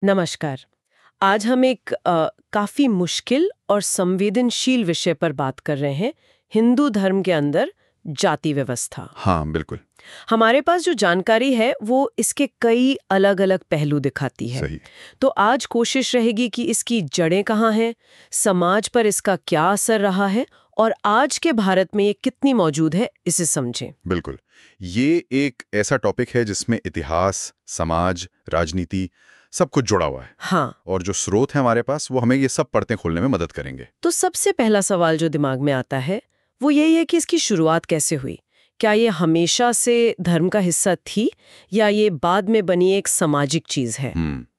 नमस्कार। आज हम एक काफी मुश्किल और संवेदनशील विषय पर बात कर रहे हैं, हिंदू धर्म के अंदर जाति व्यवस्था। हाँ, बिल्कुल। हमारे पास जो जानकारी है वो इसके कई अलग-अलग पहलू दिखाती है। सही। तो आज कोशिश रहेगी कि इसकी जड़ें कहाँ हैं, समाज पर इसका क्या असर रहा है और आज के भारत में ये कितनी मौजूद है, इसे समझें। बिल्कुल। ये एक ऐसा टॉपिक है जिसमें इतिहास, समाज, राजनीति सब कुछ जुड़ा हुआ है। हाँ, और जो स्रोत हैं हमारे पास वो हमें ये सब परतें खोलने में मदद करेंगे। तो सबसे पहला सवाल जो दिमाग में आता है वो यही है कि इसकी शुरुआत कैसे हुई। क्या ये हमेशा से धर्म का हिस्सा थी या ये बाद में बनी एक सामाजिक चीज है।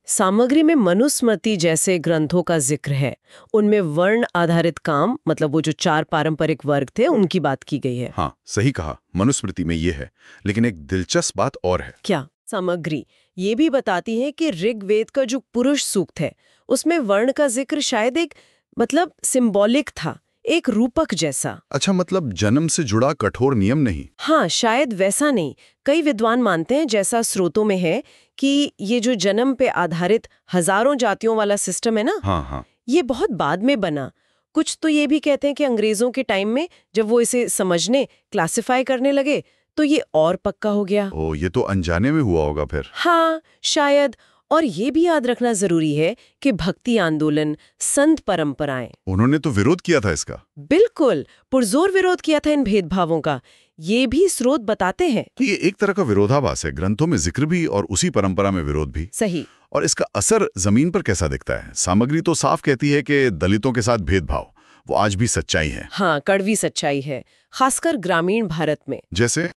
सामग्री में मनुस्मृति जैसे ग्रंथों का जिक्र है। उनमें वर्ण आधारित काम, मतलब वो जो 4 पारंपरिक वर्ग थे, उनकी बात की गई है। हाँ, सही कहा। मनुस्मृति में ये है, लेकिन एक दिलचस्प बात और है। क्या सामग्री ये भी बताती है कि ऋग्वेद का जो पुरुष सूक्त है उसमें वर्ण का जिक्र शायद एक मतलब सिंबॉलिक था, एक रूपक जैसा। अच्छा, मतलब जन्म से जुड़ा कठोर नियम नहीं। हाँ, शायद वैसा नहीं। कई विद्वान मानते हैं, जैसा स्रोतों में है, कि ये जो जन्म पे आधारित हजारों जातियों वाला सिस्टम है ना, हाँ हाँ। ये बहुत बाद में बना। कुछ तो ये भी कहते हैं कि अंग्रेजों के टाइम में जब वो इसे समझने, क्लासिफाई करने लगे तो ये और पक्का हो गया। ओ, ये तो अनजाने में हुआ होगा फिर। हाँ, शायद। और ये भी याद रखना जरूरी है कि भक्ति आंदोलन, संत परंपराएं, उन्होंने तो विरोध किया था इसका। बिल्कुल पुरजोर विरोध किया था इन भेदभावों का। ये भी स्रोत बताते हैं। तो ये एक तरह का विरोधाभास है, ग्रंथों में जिक्र भी और उसी परंपरा में विरोध भी। सही। और इसका असर जमीन पर कैसा दिखता है? सामग्री तो साफ कहती है कि दलितों के साथ भेदभाव वो आज भी सच्चाई है। हाँ, कड़वी सच्चाई है, खासकर ग्रामीण भारत में। जैसे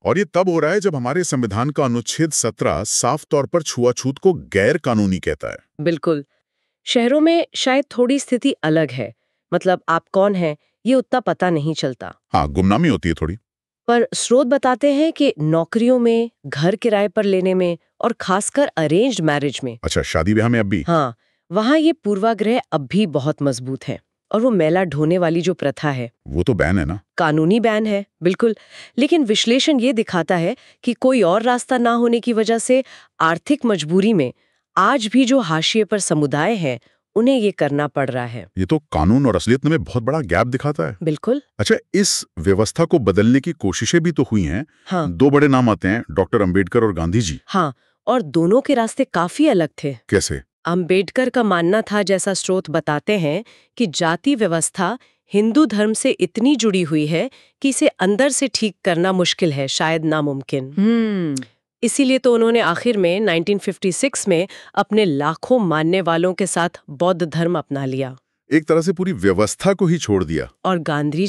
और ये तब हो रहा है जब हमारे संविधान का अनुच्छेद 17 साफ तौर पर छुआछूत को गैर कानूनी कहता है। बिल्कुल। शहरों में शायद थोड़ी स्थिति अलग है, मतलब आप कौन हैं ये उतना पता नहीं चलता। हाँ, गुमनामी होती है थोड़ी। पर स्रोत बताते हैं कि नौकरियों में, घर किराए पर लेने में और खासकर अरेंज्ड मैरिज में, अच्छा, शादी ब्याह में अब भी? हाँ, वहाँ ये पूर्वाग्रह अब भी बहुत मजबूत है। और वो मेला ढोने वाली जो प्रथा है, वो तो बैन है ना? कानूनी बैन है, बिल्कुल। लेकिन विश्लेषण ये दिखाता है कि कोई और रास्ता ना होने की वजह से आर्थिक मजबूरी में आज भी जो हाशिए पर समुदाय हैं उन्हें ये करना पड़ रहा है। ये तो कानून और असलियत में बहुत बड़ा गैप दिखाता है। बिल्कुल। अच्छा, इस व्यवस्था को बदलने की कोशिशें भी तो हुई हैं। हाँ। 2 बड़े नाम आते हैं, डॉक्टर अंबेडकर और गांधी जी। हाँ, और दोनों के रास्ते काफी अलग थे। कैसे? अंबेडकर का मानना था, जैसा स्रोत बताते हैं, कि जाति व्यवस्था हिंदू धर्म से इतनी जुड़ी हुई है कि इसे अंदर से ठीक करना मुश्किल है, शायद नामुमकिन। इसीलिए तो उन्होंने आखिर में 1956 में अपने लाखों मानने वालों के साथ बौद्ध धर्म अपना लिया। एक तरह से पूरी व्यवस्था को ही छोड़ दिया। और गांधी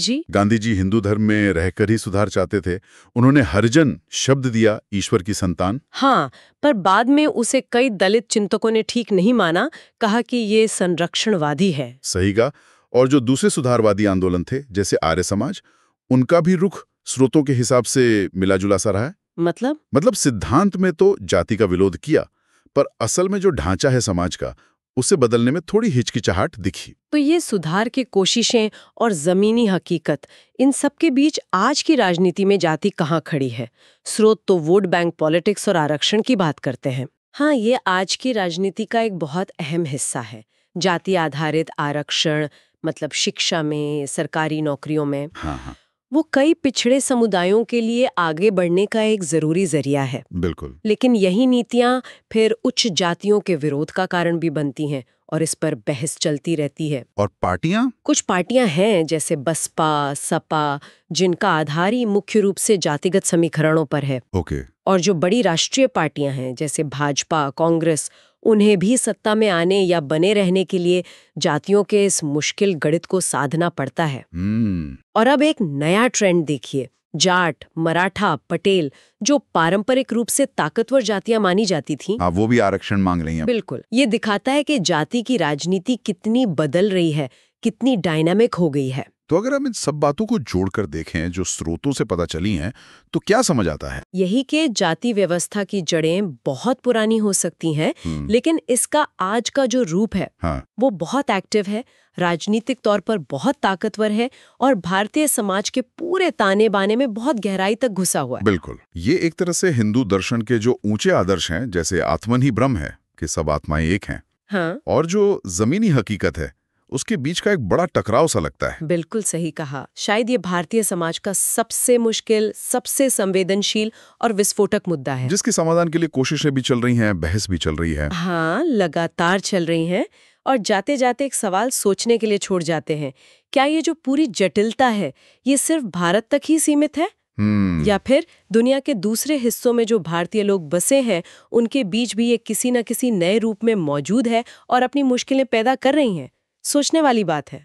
जी हिंदू धर्म में रहकर ही सुधार चाहते थे। उन्होंने हरिजन शब्द दिया, ईश्वर की संतान। हाँ, पर बाद में उसे कई दलित चिंतकों ने ठीक नहीं माना, कहा कि ये संरक्षणवादी है। सही कहा। और जो दूसरे सुधारवादी आंदोलन थे, जैसे आर्य समाज, उनका भी रुख स्रोतों के हिसाब से मिला जुला सा रहा है। मतलब सिद्धांत में तो जाति का विरोध किया, पर असल में जो ढांचा है समाज का, उसे बदलने में थोड़ी हिचकिचाहट दिखी। तो ये सुधार की कोशिशें और जमीनी हकीकत, इन सब के बीच आज की राजनीति में जाति कहाँ खड़ी है? स्रोत तो वोट बैंक पॉलिटिक्स और आरक्षण की बात करते हैं। हाँ, ये आज की राजनीति का एक बहुत अहम हिस्सा है। जाति आधारित आरक्षण, मतलब शिक्षा में, सरकारी नौकरियों में। हाँ। वो कई पिछड़े समुदायों के लिए आगे बढ़ने का एक जरूरी जरिया है। बिल्कुल। लेकिन यही नीतियां फिर उच्च जातियों के विरोध का कारण भी बनती हैं और इस पर बहस चलती रहती है। और पार्टियां? कुछ पार्टियां हैं, जैसे बसपा, सपा, जिनका आधार ही मुख्य रूप से जातिगत समीकरणों पर है। ओके। और जो बड़ी राष्ट्रीय पार्टियां हैं, जैसे भाजपा, कांग्रेस, उन्हें भी सत्ता में आने या बने रहने के लिए जातियों के इस मुश्किल गणित को साधना पड़ता है। और अब एक नया ट्रेंड देखिए, जाट, मराठा, पटेल, जो पारंपरिक रूप से ताकतवर जातियां मानी जाती थीं, वो भी आरक्षण मांग रही हैं। बिल्कुल। ये दिखाता है कि जाति की राजनीति कितनी बदल रही है, कितनी डायनामिक हो गई है। तो अगर हम इन सब बातों को जोड़कर देखें जो स्रोतों से पता चली हैं, तो क्या समझ आता है? यही कि जाति व्यवस्था की जड़ें बहुत पुरानी हो सकती हैं, लेकिन इसका आज का जो रूप है, वो बहुत एक्टिव है, राजनीतिक तौर पर बहुत ताकतवर है और भारतीय समाज के पूरे ताने बाने में बहुत गहराई तक घुसा हुआ है। बिल्कुल। ये एक तरह से हिंदू दर्शन के जो ऊंचे आदर्श हैं, जैसे आत्मन ही ब्रह्म है, कि सब आत्माएं एक हैं, हाँ, और जो जमीनी हकीकत है उसके बीच का एक बड़ा टकराव सा लगता है। बिल्कुल सही कहा। शायद ये भारतीय समाज का सबसे मुश्किल, सबसे संवेदनशील और विस्फोटक मुद्दा है, जिसके समाधान के लिए कोशिशें भी चल रही हैं, बहस भी चल रही है। हाँ, लगातार चल रही हैं। और जाते जाते एक सवाल सोचने के लिए छोड़ जाते हैं, क्या ये जो पूरी जटिलता है ये सिर्फ भारत तक ही सीमित है, या फिर दुनिया के दूसरे हिस्सों में जो भारतीय लोग बसे हैं उनके बीच भी ये किसी न किसी नए रूप में मौजूद है और अपनी मुश्किलें पैदा कर रही हैं? सोचने वाली बात है।